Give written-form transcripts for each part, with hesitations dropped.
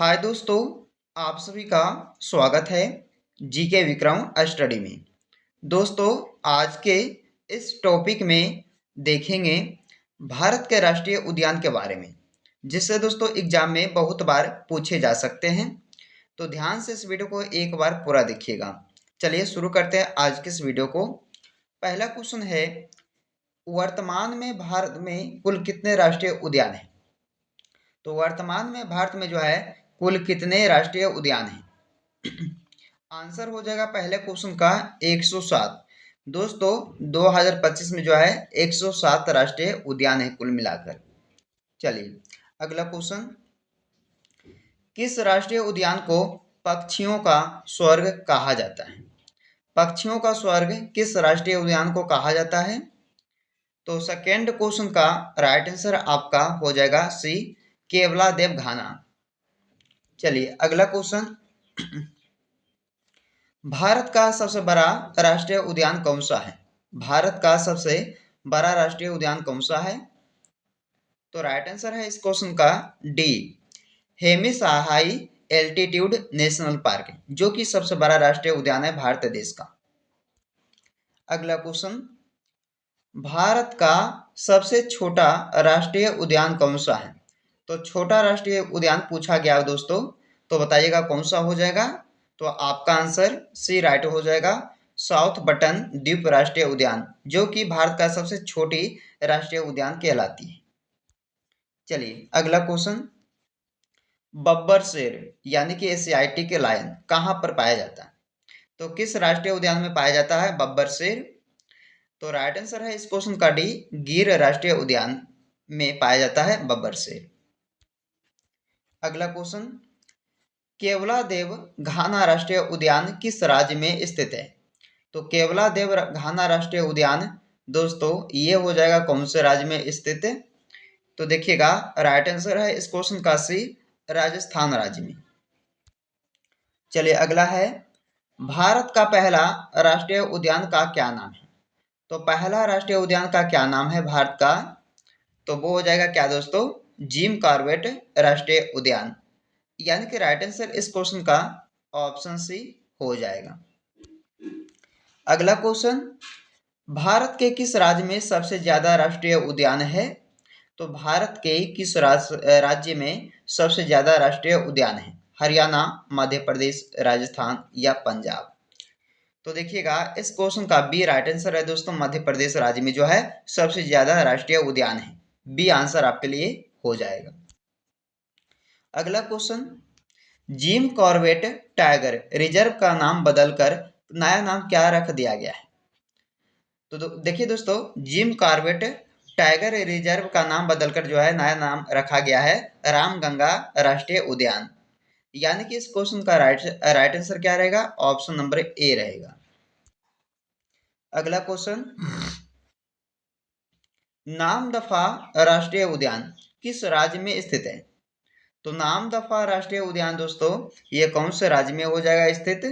हाय दोस्तों, आप सभी का स्वागत है जीके विक्रम स्टडी में। दोस्तों, आज के इस टॉपिक में देखेंगे भारत के राष्ट्रीय उद्यान के बारे में, जिससे दोस्तों एग्जाम में बहुत बार पूछे जा सकते हैं। तो ध्यान से इस वीडियो को एक बार पूरा देखिएगा। चलिए शुरू करते हैं आज के इस वीडियो को। पहला क्वेश्चन है, वर्तमान में भारत में कुल कितने राष्ट्रीय उद्यान हैं? तो वर्तमान में भारत में जो है कुल कितने राष्ट्रीय उद्यान हैं? आंसर हो जाएगा पहले क्वेश्चन का 107। दोस्तों 2025 में जो है 107 राष्ट्रीय उद्यान है कुल मिलाकर। चलिए अगला क्वेश्चन, किस राष्ट्रीय उद्यान को पक्षियों का स्वर्ग कहा जाता है? पक्षियों का स्वर्ग किस राष्ट्रीय उद्यान को कहा जाता है? तो सेकेंड क्वेश्चन का राइट आंसर आपका हो जाएगा सी, केवलादेव घाना। चलिए अगला क्वेश्चन, भारत का सबसे बड़ा राष्ट्रीय उद्यान कौन सा है? भारत का सबसे बड़ा राष्ट्रीय उद्यान कौन सा है? तो राइट आंसर है इस क्वेश्चन का D, Hemis high altitude national park, जो कि सबसे बड़ा राष्ट्रीय उद्यान है भारत देश का। अगला क्वेश्चन, भारत का सबसे छोटा राष्ट्रीय उद्यान कौन सा है? तो छोटा राष्ट्रीय उद्यान पूछा गया दोस्तों, तो बताइएगा कौन सा हो जाएगा? तो आपका आंसर सी राइट हो जाएगा, साउथ बटन द्वीप राष्ट्रीय उद्यान, जो कि भारत का सबसे छोटी राष्ट्रीय उद्यान कहलाती है। चलिए अगला क्वेश्चन, बब्बर शेर यानी कि एशियाटिक के लायन कहाँ पर पाया जाता है? तो किस राष्ट्रीय उद्यान में पाया जाता है बब्बर शेर? तो राइट आंसर है इस क्वेश्चन का डी, गिर राष्ट्रीय उद्यान में पाया जाता है बब्बर शेर। अगला क्वेश्चन, केवलादेव घाना राष्ट्रीय उद्यान किस राज्य में स्थित है? तो केवलादेव घाना राष्ट्रीय उद्यान दोस्तों ये हो जाएगा कौन से राज्य में स्थित है? तो देखिएगा राइट आंसर है इस क्वेश्चन का सी, राजस्थान राज्य में। चलिए अगला है, भारत का पहला राष्ट्रीय उद्यान का क्या नाम है? तो पहला राष्ट्रीय उद्यान का क्या नाम है भारत का? तो वो हो जाएगा क्या दोस्तों, जिम कॉर्बेट राष्ट्रीय उद्यान, यानी कि राइट आंसर इस क्वेश्चन का ऑप्शन सी हो जाएगा। अगला क्वेश्चन, भारत के किस राज्य में सबसे ज्यादा राष्ट्रीय उद्यान है? तो भारत के किस राज्य में सबसे ज्यादा राष्ट्रीय उद्यान है? हरियाणा, मध्य प्रदेश, राजस्थान या पंजाब? तो देखिएगा इस क्वेश्चन का बी राइट आंसर है दोस्तों, मध्य प्रदेश राज्य में जो है सबसे ज्यादा राष्ट्रीय उद्यान है। बी आंसर आपके लिए हो जाएगा। अगला question, Jim Corbett tiger reserve का नाम बदलकर नया नाम क्या रख दिया गया है? तो देखिए दोस्तों, जिम कॉर्बेट टाइगर रिजर्व का नाम बदलकर जो है नया नाम रखा गया है रामगंगा राष्ट्रीय उद्यान, यानी कि इस क्वेश्चन का राइट आंसर क्या रहेगा? ऑप्शन नंबर ए रहेगा। अगला क्वेश्चन, नामदफा राष्ट्रीय उद्यान किस राज्य में स्थित है? तो नामदफा राष्ट्रीय उद्यान दोस्तों ये कौन से राज्य में हो जाएगा स्थित?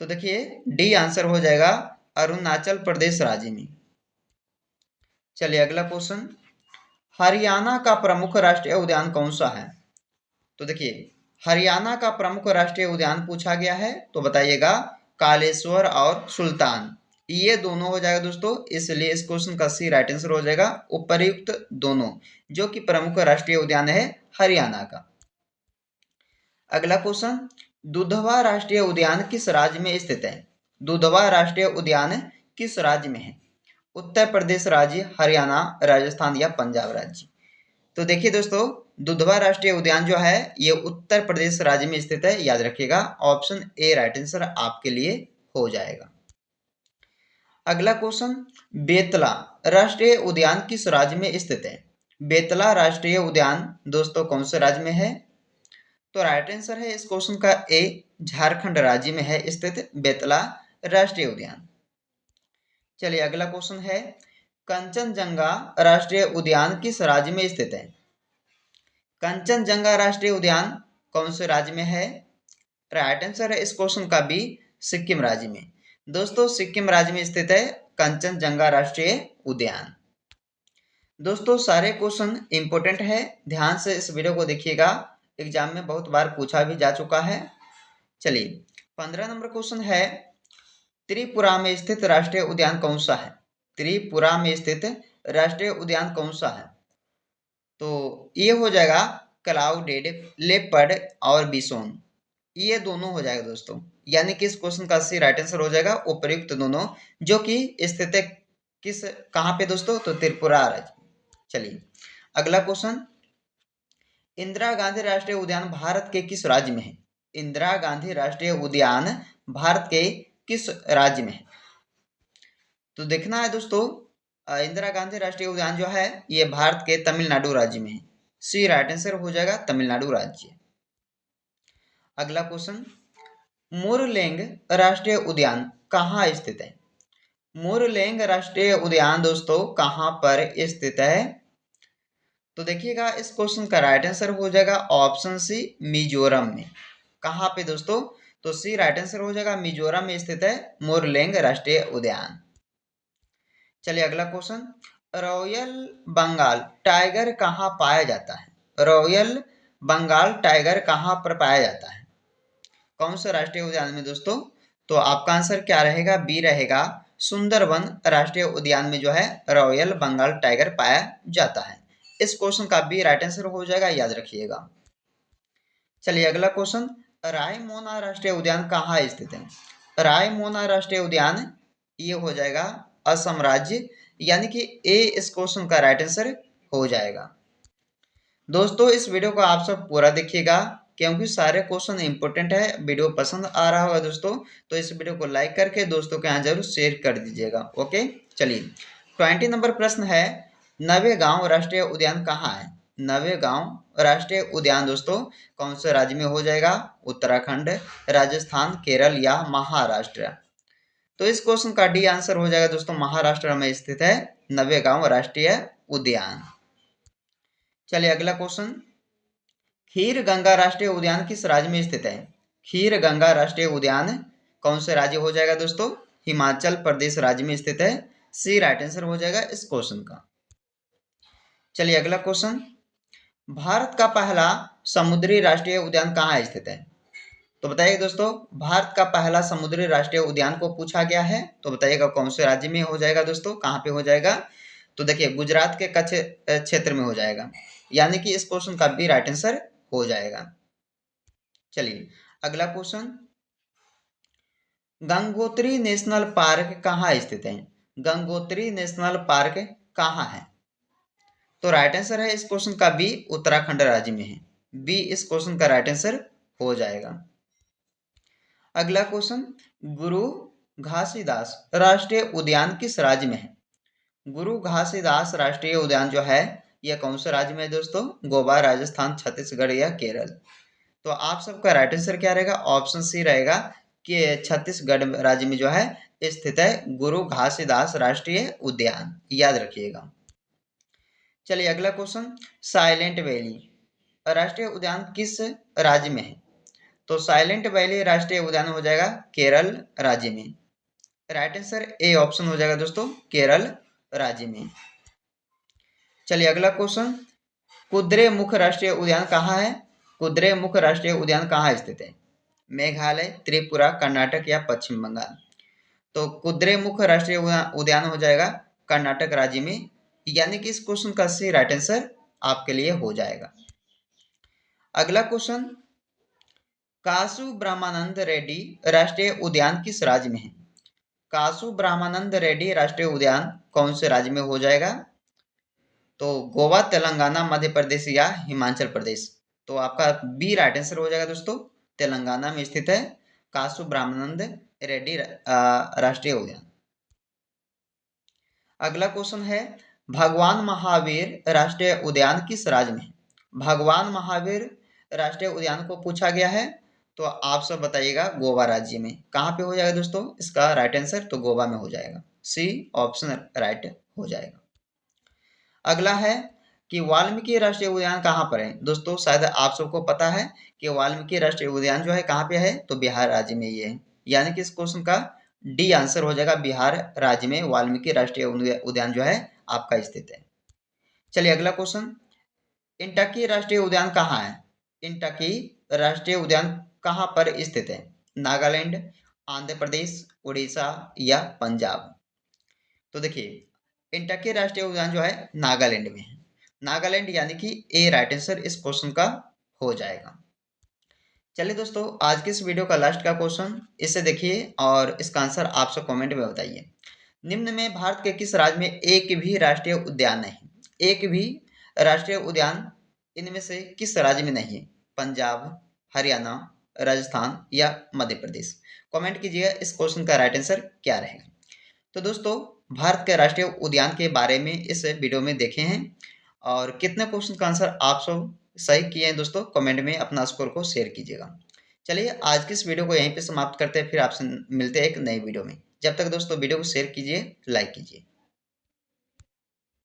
तो देखिए डी आंसर हो जाएगा, अरुणाचल प्रदेश राज्य में। चलिए अगला क्वेश्चन, हरियाणा का प्रमुख राष्ट्रीय उद्यान कौन सा है? तो देखिए हरियाणा का प्रमुख राष्ट्रीय उद्यान पूछा गया है, तो बताइएगा कालेश्वर और सुल्तान, ये दोनों हो जाएगा दोस्तों, इसलिए इस क्वेश्चन का सी राइट आंसर हो जाएगा, उपर्युक्त दोनों जो कि प्रमुख राष्ट्रीय उद्यान है हरियाणा का। अगला क्वेश्चन, दुधवा राष्ट्रीय उद्यान किस राज्य में स्थित है? दुधवा राष्ट्रीय उद्यान किस राज्य में है? उत्तर प्रदेश राज्य, हरियाणा, राजस्थान या पंजाब राज्य? तो देखिए दोस्तों, दुधवा राष्ट्रीय उद्यान जो है ये उत्तर प्रदेश राज्य में स्थित है, याद रखिएगा, ऑप्शन ए राइट आंसर आपके लिए हो जाएगा। अगला क्वेश्चन, बेतला राष्ट्रीय उद्यान किस राज्य में स्थित है? बेतला राष्ट्रीय उद्यान दोस्तों कौन से राज्य में है? तो राइट आंसर है इस क्वेश्चन का ए, झारखंड राज्य में है स्थित बेतला राष्ट्रीय उद्यान। चलिए अगला क्वेश्चन है, कंचनजंगा राष्ट्रीय उद्यान किस राज्य में स्थित है? कंचनजंगा राष्ट्रीय उद्यान कौन से राज्य में है? राइट आंसर है इस क्वेश्चन का बी, सिक्किम राज्य में। दोस्तों सिक्किम राज्य में स्थित है कंचनजंगा राष्ट्रीय उद्यान। दोस्तों सारे क्वेश्चन इंपॉर्टेंट है, ध्यान से इस वीडियो को देखिएगा। एग्जाम में बहुत बार पूछा भी जा चुका है। चलिए 15 नंबर क्वेश्चन है, त्रिपुरा में स्थित राष्ट्रीय उद्यान कौन सा है? त्रिपुरा में स्थित राष्ट्रीय उद्यान कौन सा है? तो ये हो जाएगा क्लाउडेड लेपर्ड और बिसोन, ये दोनों हो जाएगा दोस्तों। यानी कि इस क्वेश्चन का सही राइट आंसर हो जाएगा उपर्युक्त दोनों, जो कि स्थित है किस कहाँ पे दोस्तों? तो त्रिपुरा राज्य। चलिए अगला क्वेश्चन, इंदिरा गांधी राष्ट्रीय उद्यान भारत के किस राज्य में है? इंदिरा गांधी राष्ट्रीय उद्यान भारत के किस राज्य में है? तो देखना है दोस्तों, इंदिरा गांधी राष्ट्रीय उद्यान जो है ये भारत के तमिलनाडु राज्य में है। सी राइट आंसर हो जाएगा तमिलनाडु राज्य। अगला क्वेश्चन, मुरलेंग राष्ट्रीय उद्यान कहाँ स्थित है? मुरलेंग राष्ट्रीय उद्यान दोस्तों कहाँ पर स्थित है? तो देखिएगा इस क्वेश्चन का राइट आंसर हो जाएगा ऑप्शन सी, मिजोरम में। कहाँ पे दोस्तों? तो सी राइट आंसर हो जाएगा, मिजोरम में स्थित है मुरलेंग राष्ट्रीय उद्यान। चलिए अगला क्वेश्चन, रॉयल बंगाल टाइगर कहाँ पाया जाता है? रॉयल बंगाल टाइगर कहाँ पर पाया जाता है? कौन से राष्ट्रीय उद्यान में दोस्तों? तो आपका आंसर क्या रहेगा? बी रहेगा, सुंदरबन राष्ट्रीय उद्यान में जो है रॉयल बंगाल टाइगर पाया जाता है। इस क्वेश्चन का बी राइट आंसर हो जाएगा, याद रखिएगा। चलिए अगला क्वेश्चन, रायमोना राष्ट्रीय उद्यान कहाँ स्थित है? रायमोना राष्ट्रीय उद्यान ये हो जाएगा असम राज्य, यानी कि ए इस क्वेश्चन का राइट आंसर हो जाएगा। दोस्तों इस वीडियो को आप सब पूरा देखिएगा, क्योंकि सारे क्वेश्चन इंपॉर्टेंट है। वीडियो पसंद आ रहा होगा दोस्तों तो इस वीडियो को लाइक करके दोस्तों के यहाँ जरूर शेयर कर दीजिएगा। ओके चलिए 20 नंबर प्रश्न है, नवेगांव राष्ट्रीय उद्यान कहाँ है? नवेगांव राष्ट्रीय उद्यान दोस्तों कौन से राज्य में हो जाएगा? उत्तराखंड, राजस्थान, केरल या महाराष्ट्र? तो इस क्वेश्चन का डी आंसर हो जाएगा दोस्तों, महाराष्ट्र में स्थित है नवेगांव राष्ट्रीय उद्यान। चलिए अगला क्वेश्चन, खीर गंगा राष्ट्रीय उद्यान किस राज्य में स्थित है? खीर गंगा राष्ट्रीय उद्यान कौन से राज्य हो जाएगा दोस्तों? हिमाचल प्रदेश राज्य में स्थित है। सी राइट आंसर हो जाएगा इस क्वेश्चन का। चलिए अगला क्वेश्चन, भारत का पहला समुद्री राष्ट्रीय उद्यान कहाँ स्थित है? तो बताइए दोस्तों, भारत का पहला समुद्री राष्ट्रीय उद्यान को पूछा गया है, तो बताइएगा कौन से राज्य में हो जाएगा दोस्तों, कहाँ पे हो जाएगा? तो देखिए गुजरात के कच्छ क्षेत्र में हो जाएगा, यानी कि इस क्वेश्चन का भी राइट आंसर हो जाएगा। चलिए अगला क्वेश्चन, गंगोत्री नेशनल पार्क कहाँ स्थित है? गंगोत्री नेशनल पार्क कहाँ है? तो राइट आंसर है इस क्वेश्चन का बी, उत्तराखंड राज्य में है। बी इस क्वेश्चन का राइट आंसर हो जाएगा। अगला क्वेश्चन, गुरु घासीदास राष्ट्रीय उद्यान किस राज्य में है? गुरु घासीदास राष्ट्रीय उद्यान जो है यह कौन से राज्य में है दोस्तों? गोवा, राजस्थान, छत्तीसगढ़ या केरल? तो आप सबका राइट आंसर क्या रहेगा? ऑप्शन सी रहेगा कि छत्तीसगढ़ राज्य में जो है स्थित है गुरु घासीदास राष्ट्रीय उद्यान, याद रखिएगा। चलिए अगला क्वेश्चन, साइलेंट वैली राष्ट्रीय उद्यान किस राज्य में है? तो साइलेंट वैली राष्ट्रीय उद्यान हो जाएगा केरल राज्य में। राइट आंसर ए ऑप्शन हो जाएगा दोस्तों, केरल राज्य में। चलिए अगला क्वेश्चन, कुद्रेमुख राष्ट्रीय उद्यान कहाँ है? कुद्रेमुख राष्ट्रीय उद्यान कहाँ स्थित है? मेघालय, त्रिपुरा, कर्नाटक या पश्चिम बंगाल? तो कुद्रेमुख राष्ट्रीय उद्यान हो जाएगा कर्नाटक राज्य में, यानी कि इस क्वेश्चन का सही राइट आंसर आपके लिए हो जाएगा। अगला क्वेश्चन, कासु ब्रह्मानंद रेड्डी राष्ट्रीय उद्यान किस राज्य में है? कासु ब्रह्मानंद रेड्डी राष्ट्रीय उद्यान कौन से राज्य में हो जाएगा? तो गोवा, तेलंगाना, मध्य प्रदेश या हिमाचल प्रदेश? तो आपका बी राइट आंसर हो जाएगा दोस्तों, तेलंगाना में स्थित है कासु ब्रह्मानंद रेड्डी राष्ट्रीय उद्यान। अगला क्वेश्चन है, भगवान महावीर राष्ट्रीय उद्यान किस राज्य में है? भगवान महावीर राष्ट्रीय उद्यान को पूछा गया है, तो आप सब बताइएगा गोवा राज्य में। कहाँ पे हो जाएगा दोस्तों इसका राइट आंसर? तो गोवा में हो जाएगा। सी ऑप्शन राइट हो जाएगा। अगला है कि वाल्मीकि राष्ट्रीय उद्यान कहाँ पर है? दोस्तों शायद आप सबको पता है कि वाल्मीकि राष्ट्रीय उद्यान जो है कहाँ पे है? तो बिहार राज्य में ये है, यानी कि इस क्वेश्चन का डी आंसर हो जाएगा, बिहार राज्य में वाल्मीकि राष्ट्रीय उद्यान जो है आपका स्थित है। चलिए अगला क्वेश्चन, इंटकी राष्ट्रीय उद्यान कहाँ है? इंटकी राष्ट्रीय उद्यान कहाँ पर स्थित है? नागालैंड, आंध्र प्रदेश, उड़ीसा या पंजाब? तो देखिए इंटकी राष्ट्रीय उद्यान जो है नागालैंड में है। नागालैंड यानी कि ए राइट आंसर इस क्वेश्चन का हो जाएगा। चलिए दोस्तों, आज के इस वीडियो का लास्ट का क्वेश्चन इसे देखिए और इसका आंसर आप सब कमेंट में बताइए। निम्न में भारत के किस राज्य में एक भी राष्ट्रीय उद्यान नहीं? एक भी राष्ट्रीय उद्यान इनमें से किस राज्य में नहीं है? पंजाब, हरियाणा, राजस्थान या मध्य प्रदेश? कमेंट कीजिएगा इस क्वेश्चन का राइट आंसर क्या रहेगा। तो दोस्तों, भारत के राष्ट्रीय उद्यान के बारे में इस वीडियो में देखे हैं और कितने क्वेश्चन का आंसर आप सब सही किए हैं दोस्तों, कमेंट में अपना स्कोर को शेयर कीजिएगा। चलिए आज की इस वीडियो को यहीं पे समाप्त करते हैं, फिर आपसे मिलते हैं एक नई वीडियो में। जब तक दोस्तों वीडियो को शेयर कीजिए, लाइक कीजिए।